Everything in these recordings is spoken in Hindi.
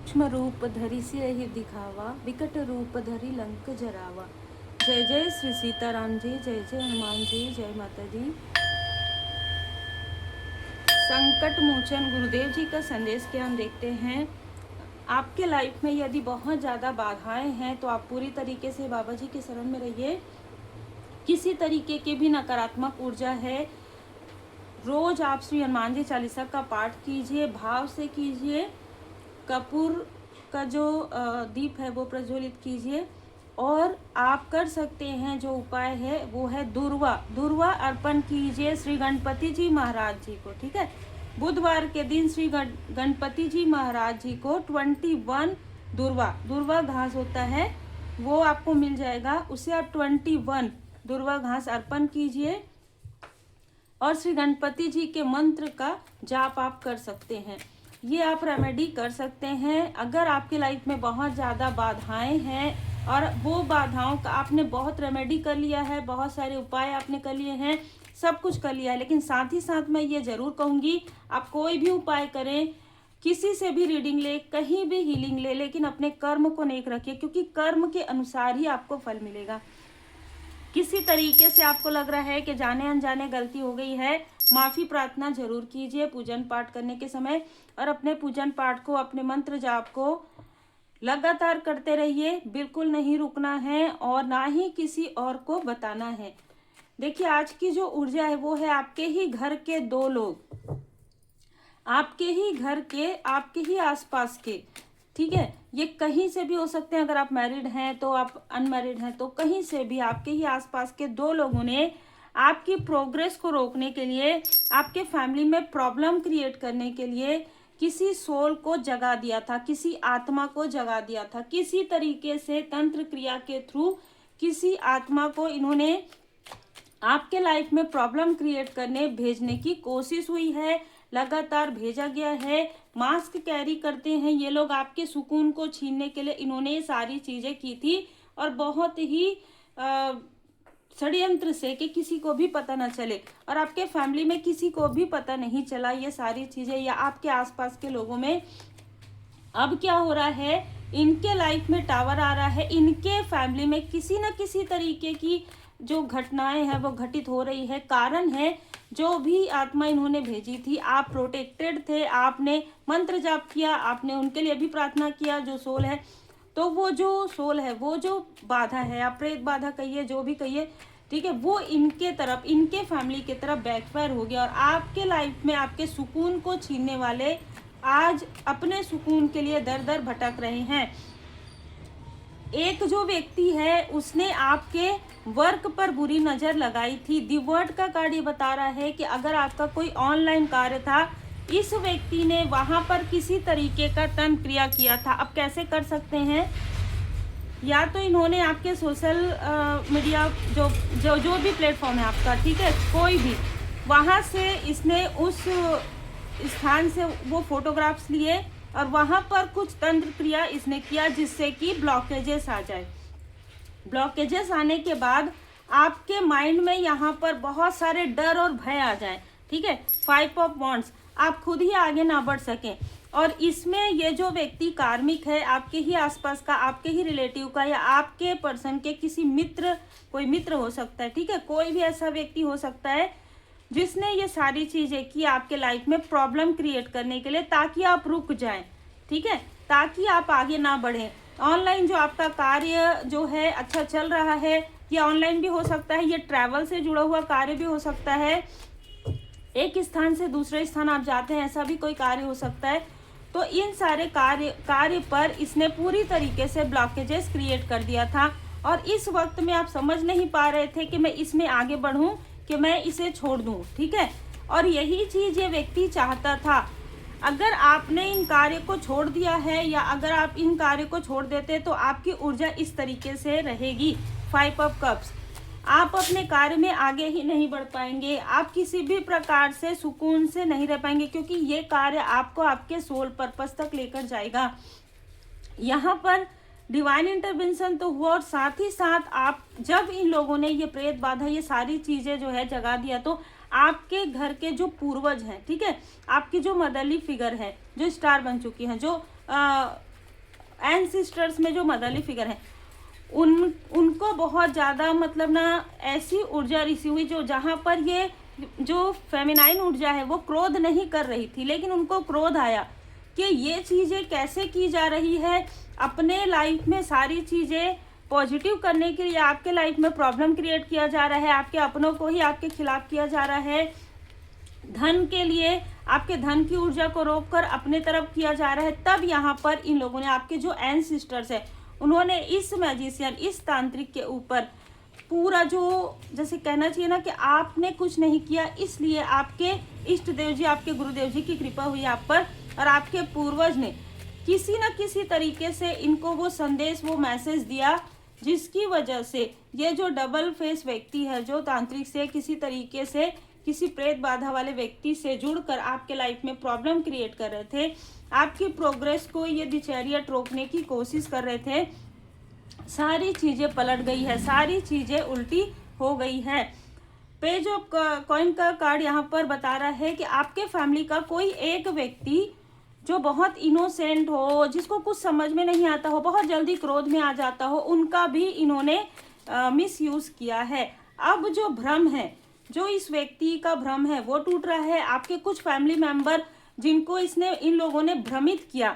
सूक्ष्म रूप धरि सियहि दिखावा, विकट रूप धरि लंक जरावा। जय जय श्री सीताराम जी, जय जय हनुमान जी, जय माता दी। संकट मोचन गुरुदेव जी का संदेश क्या हम देखते हैं। आपके लाइफ में यदि बहुत ज़्यादा बाधाएं हैं तो आप पूरी तरीके से बाबा जी के शरण में रहिए। किसी तरीके की भी नकारात्मक ऊर्जा है, रोज आप श्री हनुमान जी चालीसा का पाठ कीजिए, भाव से कीजिए। कपूर का जो दीप है वो प्रज्वलित कीजिए। और आप कर सकते हैं जो उपाय है वो है दुर्वा अर्पण कीजिए श्री गणपति जी महाराज जी को। ठीक है, बुधवार के दिन श्री गणपति जी महाराज जी को 21 दुर्वा घास होता है वो आपको मिल जाएगा, उसे आप 21 दुर्वा घास अर्पण कीजिए और श्री गणपति जी के मंत्र का जाप आप कर सकते हैं। ये आप रेमेडी कर सकते हैं। अगर आपके लाइफ में बहुत ज़्यादा बाधाएं हैं और वो बाधाओं का आपने बहुत रेमेडी कर लिया है, बहुत सारे उपाय आपने कर लिए हैं, सब कुछ कर लिया है, लेकिन साथ ही साथ मैं ये ज़रूर कहूँगी आप कोई भी उपाय करें, किसी से भी रीडिंग ले, कहीं भी हीलिंग ले, लेकिन अपने कर्म को नेक रखिए, क्योंकि कर्म के अनुसार ही आपको फल मिलेगा। किसी तरीके से आपको लग रहा है कि जाने अनजाने गलती हो गई है, माफ़ी प्रार्थना जरूर कीजिए पूजन पाठ करने के समय। और अपने पूजन पाठ को, अपने मंत्र जाप को लगातार करते रहिए, बिल्कुल नहीं रुकना है और ना ही किसी और को बताना है। देखिए, आज की जो ऊर्जा है वो है आपके ही घर के 2 लोग, आपके ही घर के, आपके ही आसपास के। ठीक है, ये कहीं से भी हो सकते हैं। अगर आप मैरिड हैं तो, आप अनमैरिड हैं तो, कहीं से भी आपके ही आसपास के 2 लोगों ने आपकी प्रोग्रेस को रोकने के लिए, आपके फैमिली में प्रॉब्लम क्रिएट करने के लिए किसी सोल को जगा दिया था, किसी आत्मा को जगा दिया था। किसी तरीके से तंत्र क्रिया के थ्रू किसी आत्मा को इन्होंने आपके लाइफ में प्रॉब्लम क्रिएट करने भेजने की कोशिश हुई है, लगातार भेजा गया है। मास्क कैरी करते हैं ये लोग, आपके सुकून को छीनने के लिए इन्होंने ये सारी चीजें की थी और बहुत ही षड्यंत्र से कि किसी को भी पता न चले, और आपके फैमिली में किसी को भी पता नहीं चला ये सारी चीजें, या आपके आसपास के लोगों में। अब क्या हो रहा है, इनके लाइफ में टावर आ रहा है, इनके फैमिली में किसी न किसी तरीके की जो घटनाएं हैं वो घटित हो रही है। कारण है जो भी आत्मा इन्होंने भेजी थी, आप प्रोटेक्टेड थे, आपने मंत्र जाप किया, आपने उनके लिए भी प्रार्थना किया जो सोल है, तो वो जो सोल है, वो जो बाधा है, आप प्रेत बाधा कहिए, जो भी कहिए, ठीक है, वो इनके तरफ, इनके फैमिली की तरफ बैकफायर हो गया और आपके लाइफ में आपके सुकून को छीनने वाले आज अपने सुकून के लिए दर दर भटक रहे हैं। एक जो व्यक्ति है उसने आपके वर्क पर बुरी नजर लगाई थी। दी वर्ड का कार्ड ये बता रहा है कि अगर आपका कोई ऑनलाइन कार्य था, इस व्यक्ति ने वहां पर किसी तरीके का तंत्र क्रिया किया था। अब कैसे कर सकते हैं, या तो इन्होंने आपके सोशल मीडिया जो भी प्लेटफॉर्म है आपका, ठीक है, कोई भी, वहां से इसने उस स्थान से वो फोटोग्राफ्स लिए और वहां पर कुछ तंत्र क्रिया इसने किया जिससे कि ब्लॉकेजेस आ जाए। ब्लॉकेजेस आने के बाद आपके माइंड में यहाँ पर बहुत सारे डर और भय आ जाए। ठीक है, 5 ऑफ वॉन्ड्स, आप खुद ही आगे ना बढ़ सकें। और इसमें ये जो व्यक्ति कार्मिक है, आपके ही आसपास का, आपके ही रिलेटिव का, या आपके पर्सन के किसी मित्र, कोई मित्र हो सकता है, ठीक है, कोई भी ऐसा व्यक्ति हो सकता है जिसने ये सारी चीजें की आपके लाइफ में प्रॉब्लम क्रिएट करने के लिए, ताकि आप रुक जाएं, ठीक है, ताकि आप आगे ना बढ़ें। ऑनलाइन जो आपका कार्य जो है अच्छा चल रहा है, ये ऑनलाइन भी हो सकता है, ये ट्रैवल से जुड़ा हुआ कार्य भी हो सकता है, एक स्थान से दूसरे स्थान आप जाते हैं, ऐसा भी कोई कार्य हो सकता है। तो इन सारे कार्य पर इसने पूरी तरीके से ब्लॉकेजेस क्रिएट कर दिया था और इस वक्त में आप समझ नहीं पा रहे थे कि मैं इसमें आगे बढ़ूं कि मैं इसे छोड़ दूं। ठीक है, और यही चीज ये व्यक्ति चाहता था। अगर आपने इन कार्य को छोड़ दिया है, या अगर आप इन कार्य को छोड़ देते तो आपकी ऊर्जा इस तरीके से रहेगी, 5 ऑफ कप्स, आप अपने कार्य में आगे ही नहीं बढ़ पाएंगे, आप किसी भी प्रकार से सुकून से नहीं रह पाएंगे, क्योंकि ये कार्य आपको आपके सोल पर्पस तक लेकर जाएगा। यहाँ पर डिवाइन इंटरवेंशन तो हुआ और साथ ही साथ आप, जब इन लोगों ने ये प्रेत बाधा, ये सारी चीजें जो है जगा दिया, तो आपके घर के जो पूर्वज हैं, ठीक है, आपकी जो मदरली फिगर है, जो स्टार बन चुकी हैं, जो एंसेस्टर्स में जो मदरली फिगर हैं उनको बहुत ज़्यादा मतलब ना ऐसी ऊर्जा रिसीव हुई जो जहाँ पर ये जो फेमिनाइन ऊर्जा है वो क्रोध नहीं कर रही थी, लेकिन उनको क्रोध आया कि ये चीज़ें कैसे की जा रही है। अपने लाइफ में सारी चीज़ें पॉजिटिव करने के लिए आपके लाइफ में प्रॉब्लम क्रिएट किया जा रहा है, आपके अपनों को ही आपके खिलाफ किया जा रहा है। धन के लिए आपके धन की ऊर्जा को रोककर अपने तरफ किया जा रहा है। तब यहाँ पर इन लोगों ने, आपके जो एंसेस्टर्स है, उन्होंने इस मैजिशियन, इस तांत्रिक के ऊपर पूरा जो जैसे कहना चाहिए ना कि आपने कुछ नहीं किया, इसलिए आपके इष्ट देव जी, आपके गुरुदेव जी की कृपा हुई आप पर, और आपके पूर्वज ने किसी न किसी तरीके से इनको वो संदेश, वो मैसेज दिया, जिसकी वजह से ये जो डबल फेस व्यक्ति है, जो तांत्रिक से किसी तरीके से किसी प्रेत बाधा वाले व्यक्ति से जुड़कर आपके लाइफ में प्रॉब्लम क्रिएट कर रहे थे, आपकी प्रोग्रेस को ये दिचैरियट रोकने की कोशिश कर रहे थे, सारी चीज़ें पलट गई है, सारी चीज़ें उल्टी हो गई है। पेज ऑफ कॉइन का कार्ड यहाँ पर बता रहा है कि आपके फैमिली का कोई एक व्यक्ति जो बहुत इनोसेंट हो, जिसको कुछ समझ में नहीं आता हो, बहुत जल्दी क्रोध में आ जाता हो, उनका भी इन्होंने मिसयूज़ किया है। अब जो भ्रम है, जो इस व्यक्ति का भ्रम है वो टूट रहा है। आपके कुछ फैमिली मेंबर जिनको इन लोगों ने भ्रमित किया,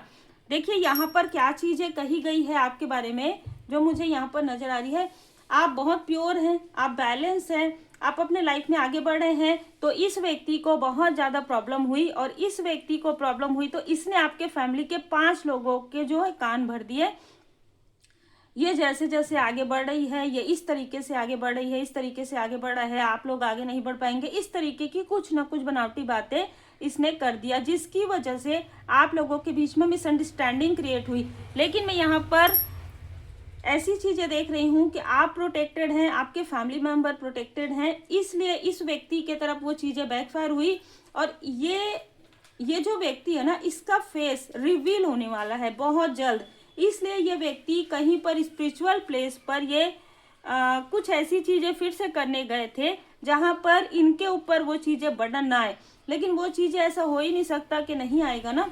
देखिए यहाँ पर क्या चीज़ें कही गई है आपके बारे में जो मुझे यहाँ पर नजर आ रही है। आप बहुत प्योर हैं, आप बैलेंस हैं, आप अपने लाइफ में आगे बढ़ रहे हैं। तो इस व्यक्ति को बहुत ज़्यादा प्रॉब्लम हुई, और इस व्यक्ति को प्रॉब्लम हुई तो इसने आपके फैमिली के 5 लोगों के जो है कान भर दिए। ये जैसे जैसे आगे बढ़ रही है, ये इस तरीके से आगे बढ़ रही है, इस तरीके से आगे बढ़ रहा है, आप लोग आगे नहीं बढ़ पाएंगे, इस तरीके की कुछ ना कुछ बनावटी बातें इसने कर दिया, जिसकी वजह से आप लोगों के बीच में मिसअंडरस्टैंडिंग क्रिएट हुई। लेकिन मैं यहाँ पर ऐसी चीज़ें देख रही हूँ कि आप प्रोटेक्टेड हैं, आपके फैमिली मेंबर प्रोटेक्टेड हैं, इसलिए इस व्यक्ति के तरफ वो चीज़ें बैकफायर हुई। और ये जो व्यक्ति है ना, इसका फेस रिवील होने वाला है बहुत जल्द, इसलिए ये व्यक्ति कहीं पर स्पिरिचुअल प्लेस पर ये कुछ ऐसी चीज़ें फिर से करने गए थे जहाँ पर इनके ऊपर वो चीज़ें बर्डन ना आए। लेकिन वो चीज़ें ऐसा हो ही नहीं सकता कि नहीं आएगा ना।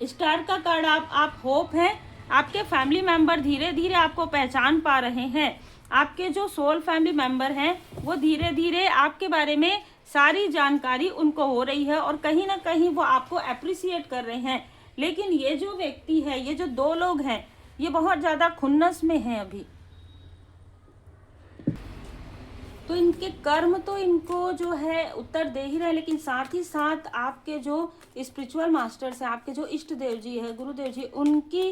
स्टार का कार्ड, आप होप हैं, आपके फैमिली मेंबर धीरे धीरे आपको पहचान पा रहे हैं। आपके जो सोल फैमिली मेंबर हैं वो धीरे धीरे आपके बारे में सारी जानकारी उनको हो रही है, और कहीं ना कहीं वो आपको अप्रिसिएट कर रहे हैं। लेकिन ये जो व्यक्ति है, ये जो 2 लोग हैं, ये बहुत ज़्यादा खुन्नस में हैं अभी। तो इनके कर्म तो इनको जो है उत्तर दे ही रहे, लेकिन साथ ही साथ आपके जो स्पिरिचुअल मास्टर्स हैं, आपके जो इष्ट देव जी है, गुरुदेव जी, उनकी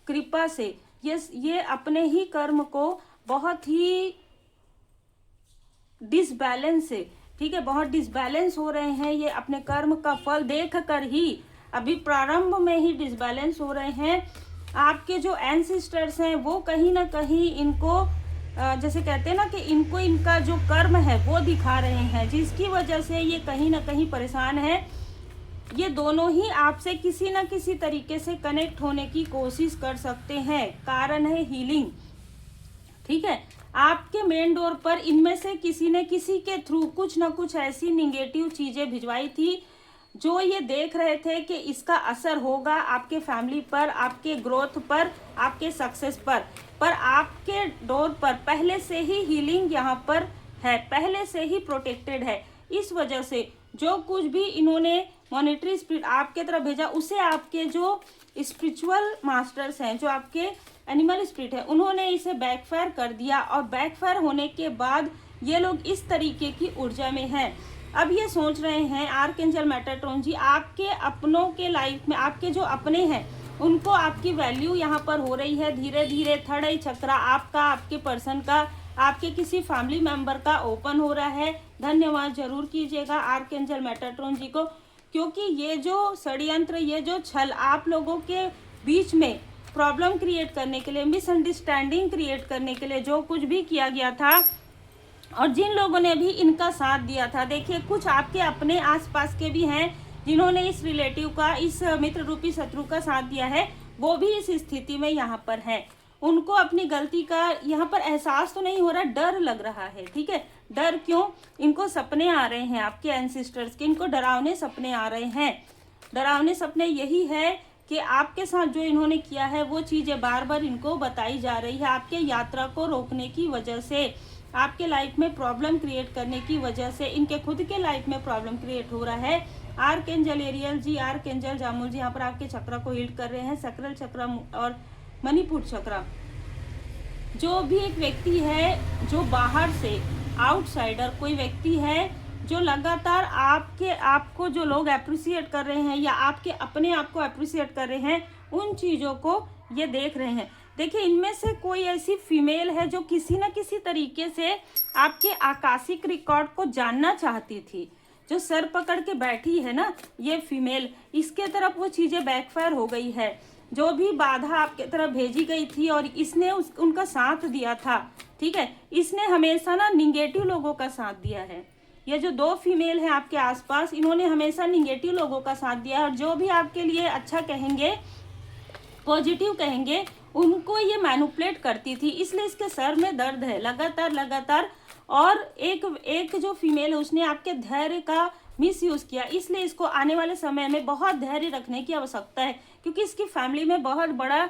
कृपा से ये अपने ही कर्म को बहुत ही डिसबैलेंस से, ठीक है, बहुत डिसबैलेंस हो रहे हैं। ये अपने कर्म का फल देख कर ही अभी प्रारंभ में ही डिसबैलेंस हो रहे हैं। आपके जो एंसेस्टर्स हैं वो कहीं ना कहीं इनको जैसे कहते हैं ना कि इनको इनका जो कर्म है वो दिखा रहे हैं, जिसकी वजह से ये कहीं ना कहीं परेशान है। ये दोनों ही आपसे किसी न किसी तरीके से कनेक्ट होने की कोशिश कर सकते हैं। कारण है हीलिंग, ठीक है। आपके मेन डोर पर इनमें से किसी ने किसी के थ्रू कुछ ना कुछ ऐसी निगेटिव चीजें भिजवाई थी जो ये देख रहे थे कि इसका असर होगा आपके फैमिली पर, आपके ग्रोथ पर, आपके सक्सेस पर आपके डोर पर पहले से ही हीलिंग यहाँ पर है, पहले से ही प्रोटेक्टेड है। इस वजह से जो कुछ भी इन्होंने मॉनिटरी स्पिरिट आपके तरफ भेजा, उसे आपके जो स्पिरिचुअल मास्टर्स हैं, जो आपके एनिमल स्पिरिट है, उन्होंने इसे बैकफायर कर दिया। और बैकफायर होने के बाद ये लोग इस तरीके की ऊर्जा में हैं। अब ये सोच रहे हैं आर्कएंजल मेटाट्रॉन जी, आपके अपनों के लाइफ में, आपके जो अपने हैं उनको आपकी वैल्यू यहाँ पर हो रही है धीरे धीरे। थर्ड आई चक्रा आपका, आपके पर्सन का, आपके किसी फैमिली मेंबर का ओपन हो रहा है। धन्यवाद जरूर कीजिएगा आर्कएंजल मेटाट्रॉन जी को, क्योंकि ये जो षड्यंत्र, ये जो छल आप लोगों के बीच में प्रॉब्लम क्रिएट करने के लिए, मिसअंडरस्टैंडिंग क्रिएट करने के लिए जो कुछ भी किया गया था, और जिन लोगों ने भी इनका साथ दिया था, देखिए कुछ आपके अपने आसपास के भी हैं जिन्होंने इस रिलेटिव का, इस मित्र रूपी शत्रु का साथ दिया है, वो भी इस स्थिति में यहाँ पर हैं। उनको अपनी गलती का यहाँ पर एहसास तो नहीं हो रहा, डर लग रहा है, ठीक है। डर क्यों? इनको सपने आ रहे हैं आपके एंसेस्टर्स के, इनको डरावने सपने आ रहे हैं। डरावने सपने यही है कि आपके साथ जो इन्होंने किया है वो चीज़ें बार बार इनको बताई जा रही है, आपके यात्रा को रोकने की वजह से, आपके लाइफ में प्रॉब्लम क्रिएट करने की वजह से, इनके खुद के लाइफ में प्रॉब्लम क्रिएट हो रहा है। आर्कएंजल एरियल जी, आर्कएंजल जामुल जी यहाँ पर आपके चक्र को हील कर रहे हैं, सकरल चक्र और मणिपुर चक्र। जो भी एक व्यक्ति है जो बाहर से आउटसाइडर कोई व्यक्ति है जो लगातार आपको जो लोग अप्रिशिएट कर रहे हैं या आपके अपने आप को अप्रिशिएट कर रहे हैं, उन चीज़ों को ये देख रहे हैं। देखिए, इनमें से कोई ऐसी फीमेल है जो किसी न किसी तरीके से आपके आकाशिक रिकॉर्ड को जानना चाहती थी। जो सर पकड़ के बैठी है ना ये फीमेल, इसके तरफ वो चीज़ें बैकफायर हो गई है। जो भी बाधा आपके तरफ भेजी गई थी और इसने उनका साथ दिया था, ठीक है, इसने हमेशा ना निगेटिव लोगों का साथ दिया है। ये जो दो फीमेल हैं आपके आसपास, इन्होंने हमेशा निगेटिव लोगों का साथ दिया है और जो भी आपके लिए अच्छा कहेंगे, पॉजिटिव कहेंगे, उनको ये मैनिपुलेट करती थी। इसलिए इसके सर में दर्द है लगातार। और एक जो फीमेल है उसने आपके धैर्य का मिसयूज किया, इसलिए इसको आने वाले समय में बहुत धैर्य रखने की आवश्यकता है, क्योंकि इसकी फैमिली में बहुत बड़ा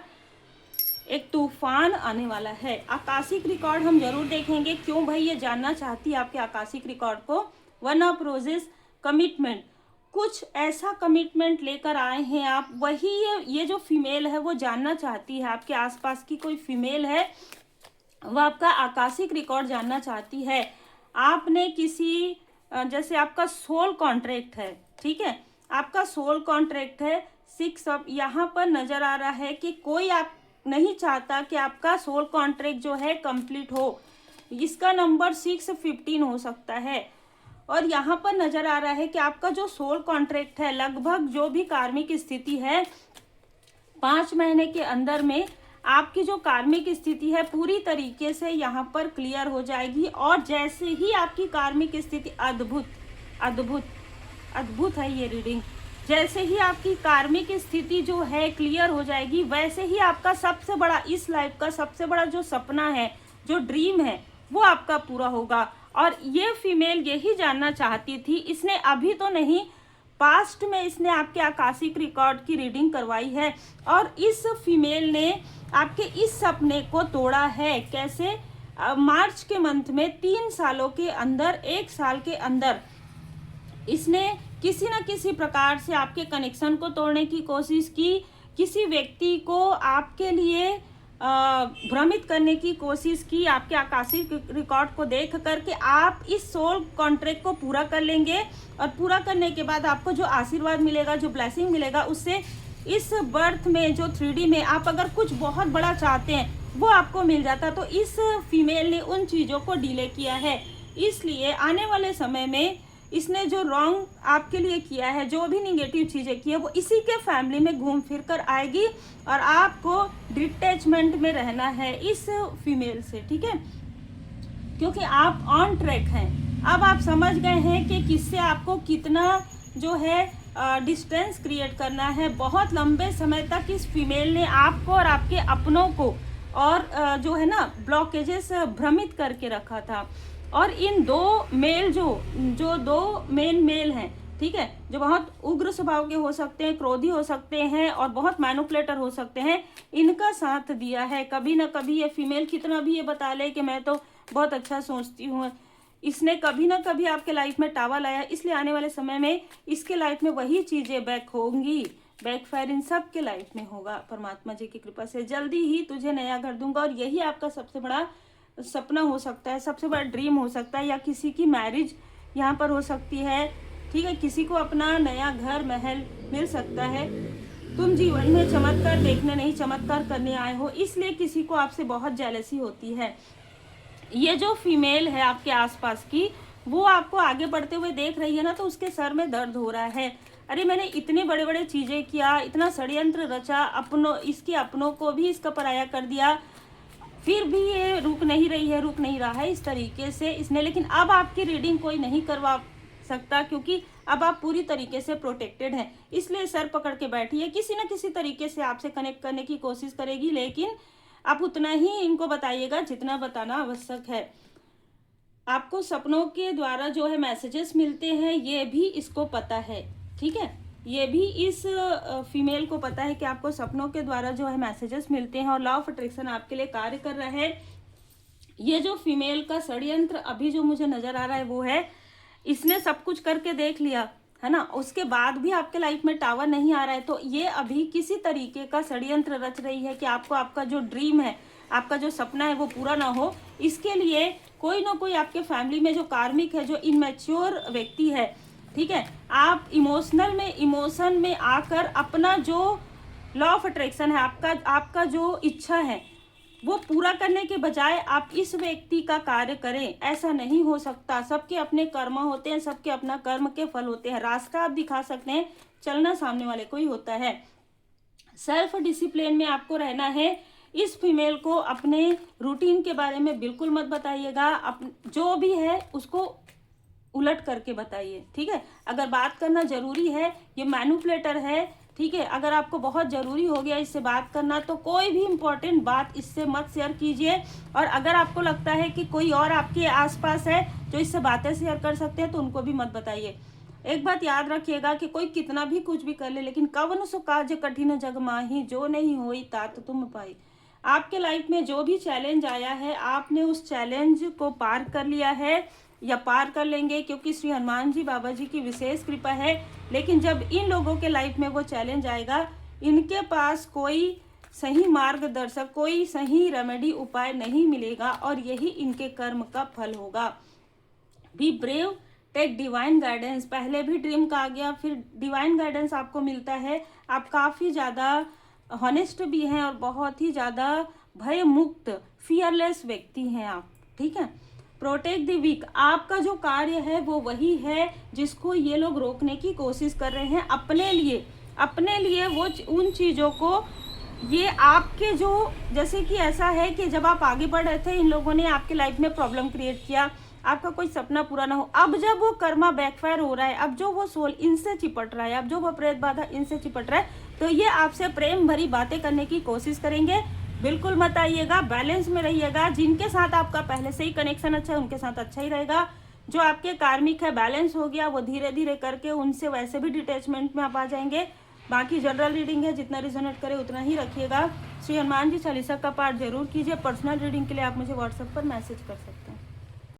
एक तूफान आने वाला है। आकाशिक रिकॉर्ड हम जरूर देखेंगे। क्यों भाई ये जानना चाहती है आपके आकाशिक रिकॉर्ड को? वन ऑफ रोजेस, कमिटमेंट, कुछ ऐसा कमिटमेंट लेकर आए हैं आप, वही ये जो फीमेल है वो जानना चाहती है। आपके आसपास की कोई फीमेल है वो आपका आकाशिक रिकॉर्ड जानना चाहती है। आपने किसी जैसे आपका सोल कॉन्ट्रैक्ट है, ठीक है, आपका सोल कॉन्ट्रैक्ट है 6 ऑफ, यहाँ पर नजर आ रहा है कि कोई आप नहीं चाहता कि आपका सोल कॉन्ट्रैक्ट जो है कंप्लीट हो। इसका नंबर 615 हो सकता है। और यहाँ पर नजर आ रहा है कि आपका जो सोल कॉन्ट्रैक्ट है, लगभग जो भी कार्मिक स्थिति है 5 महीने के अंदर में आपकी जो कार्मिक स्थिति है पूरी तरीके से यहाँ पर क्लियर हो जाएगी। और जैसे ही आपकी कार्मिक स्थिति, अद्भुत है ये रीडिंग, जैसे ही आपकी कार्मिक स्थिति जो है क्लियर हो जाएगी, वैसे ही आपका सबसे बड़ा, इस लाइफ का सबसे बड़ा जो सपना है, जो ड्रीम है, वो आपका पूरा होगा। और ये फीमेल यही जानना चाहती थी। इसने अभी तो नहीं, पास्ट में इसने आपके आकाशिक रिकॉर्ड की रीडिंग करवाई है और इस फीमेल ने आपके इस सपने को तोड़ा है। कैसे? मार्च के मंथ में 3 सालों के अंदर, 1 साल के अंदर इसने किसी न किसी प्रकार से आपके कनेक्शन को तोड़ने की कोशिश की, किसी व्यक्ति को आपके लिए भ्रमित करने की कोशिश की। आपके आकाशिक रिकॉर्ड को देख करके आप इस सोल कॉन्ट्रैक्ट को पूरा कर लेंगे और पूरा करने के बाद आपको जो आशीर्वाद मिलेगा, जो ब्लेसिंग मिलेगा, उससे इस बर्थ में जो 3D में आप अगर कुछ बहुत बड़ा चाहते हैं वो आपको मिल जाता। तो इस फीमेल ने उन चीज़ों को डिले किया है, इसलिए आने वाले समय में इसने जो रॉन्ग आपके लिए किया है, जो भी निगेटिव चीज़ें की है, वो इसी के फैमिली में घूम फिर कर आएगी और आपको डिटैचमेंट में रहना है इस फीमेल से, ठीक है, क्योंकि आप ऑन ट्रैक हैं। अब आप समझ गए हैं कि किससे आपको कितना जो है डिस्टेंस क्रिएट करना है। बहुत लंबे समय तक इस फीमेल ने आपको और आपके अपनों को और जो है ना ब्लॉकेजेस भ्रमित करके रखा था। और इन दो मेल जो दो मेन मेल हैं, ठीक है, जो बहुत उग्र स्वभाव के हो सकते हैं, क्रोधी हो सकते हैं और बहुत मैनिपुलेटर हो सकते हैं, इनका साथ दिया है। कभी ना कभी ये फीमेल कितना भी ये बता ले कि मैं तो बहुत अच्छा सोचती हूँ, इसने कभी ना कभी आपके लाइफ में टावा लाया। इसलिए आने वाले समय में इसके लाइफ में वही चीज़ें बैक होंगी, बैकफायर इन सब के लाइफ में होगा। परमात्मा जी की कृपा से जल्दी ही तुझे नया घर दूंगा। और यही आपका सबसे बड़ा सपना हो सकता है, सबसे बड़ा ड्रीम हो सकता है, या किसी की मैरिज यहाँ पर हो सकती है, ठीक है, किसी को अपना नया घर महल मिल सकता है। तुम जीवन में चमत्कार देखने नहीं, चमत्कार करने आए हो, इसलिए किसी को आपसे बहुत जेलसी होती है। ये जो फीमेल है आपके आसपास की, वो आपको आगे बढ़ते हुए देख रही है ना, तो उसके सर में दर्द हो रहा है। अरे मैंने इतने बड़े बड़े चीज़ें किया, इतना षड्यंत्र रचा, इसके अपनों को भी इसका पराया कर दिया, फिर भी ये रुक नहीं रहा है इस तरीके से इसने। लेकिन अब आपकी रीडिंग कोई नहीं करवा सकता, क्योंकि अब आप पूरी तरीके से प्रोटेक्टेड हैं। इसलिए सर पकड़ के बैठी है, किसी न किसी तरीके से आपसे कनेक्ट करने की कोशिश करेगी, लेकिन आप उतना ही इनको बताइएगा जितना बताना आवश्यक है। आपको सपनों के द्वारा जो है मैसेजेस मिलते हैं, ये भी इसको पता है, ठीक है। ये भी इस फीमेल को पता है कि आपको सपनों के द्वारा जो है मैसेजेस मिलते हैं और लॉ ऑफ अट्रैक्शन आपके लिए कार्य कर रहा है। ये जो फीमेल का षड्यंत्र अभी जो मुझे नजर आ रहा है वो है, इसने सब कुछ करके देख लिया है ना, उसके बाद भी आपके लाइफ में टावर नहीं आ रहा है, तो ये अभी किसी तरीके का षड्यंत्र रच रही है कि आपको आपका जो ड्रीम है, आपका जो सपना है वो पूरा ना हो। इसके लिए कोई ना कोई आपके फैमिली में जो कार्मिक है, जो इनमेच्योर व्यक्ति है, ठीक है, आप इमोशन में आकर अपना जो लॉ ऑफ अट्रैक्शन है, आपका जो इच्छा है वो पूरा करने के बजाय आप इस व्यक्ति का कार्य करें। ऐसा नहीं हो सकता। सबके अपने कर्म होते हैं, सबके अपना कर्म के फल होते हैं। रास्ता आप दिखा सकते हैं, चलना सामने वाले को ही होता है। सेल्फ डिसिप्लिन में आपको रहना है। इस फीमेल को अपने रूटीन के बारे में बिल्कुल मत बताइएगा, जो भी है उसको उलट करके बताइए, ठीक है। अगर बात करना जरूरी है, ये मैनिपुलेटर है, ठीक है, अगर आपको बहुत जरूरी हो गया इससे बात करना तो कोई भी इम्पोर्टेंट बात इससे मत शेयर कीजिए। और अगर आपको लगता है कि कोई और आपके आसपास है जो इससे बातें शेयर कर सकते हैं तो उनको भी मत बताइए। एक बात याद रखिएगा कि कोई कितना भी कुछ भी कर ले, लेकिन कवन सो काज कठिन जग माही, जो नहीं होई तात तुम पाई। आपके लाइफ में जो भी चैलेंज आया है, आपने उस चैलेंज को पार कर लिया है या पार कर लेंगे, क्योंकि श्री हनुमान जी बाबा जी की विशेष कृपा है। लेकिन जब इन लोगों के लाइफ में वो चैलेंज आएगा, इनके पास कोई सही मार्गदर्शक, कोई सही रेमेडी उपाय नहीं मिलेगा और यही इनके कर्म का फल होगा। Be brave, take divine guidance. पहले भी ड्रीम का आ गया, फिर डिवाइन गाइडेंस आपको मिलता है। आप काफ़ी ज़्यादा हॉनेस्ट भी हैं और बहुत ही ज़्यादा भय मुक्त, फियरलेस व्यक्ति हैं आप, ठीक है। प्रोटेक्ट द वीक, आपका जो कार्य है वो वही है जिसको ये लोग रोकने की कोशिश कर रहे हैं अपने लिए वो उन चीज़ों को, ये आपके जो, जैसे कि ऐसा है कि जब आप आगे बढ़ रहे थे इन लोगों ने आपके लाइफ में प्रॉब्लम क्रिएट किया, आपका कोई सपना पूरा ना हो। अब जब वो कर्मा बैकफायर हो रहा है, अब जो वो सोल इनसे चिपट रहा है, अब जो वो प्रेत बाधा इनसे चिपट रहा है, तो ये आपसे प्रेम भरी बातें करने की कोशिश करेंगे। बिल्कुल मत आइएगा, बैलेंस में रहिएगा। जिनके साथ आपका पहले से ही कनेक्शन अच्छा है उनके साथ अच्छा ही रहेगा। जो आपके कार्मिक है, बैलेंस हो गया, वो धीरे धीरे करके उनसे वैसे भी डिटैचमेंट में आप आ जाएंगे। बाकी जनरल रीडिंग है, जितना रिजोनेट करे उतना ही रखिएगा। श्री हनुमान जी चालीसा का पाठ जरूर कीजिए। पर्सनल रीडिंग के लिए आप मुझे व्हाट्सएप पर मैसेज कर सकते हैं।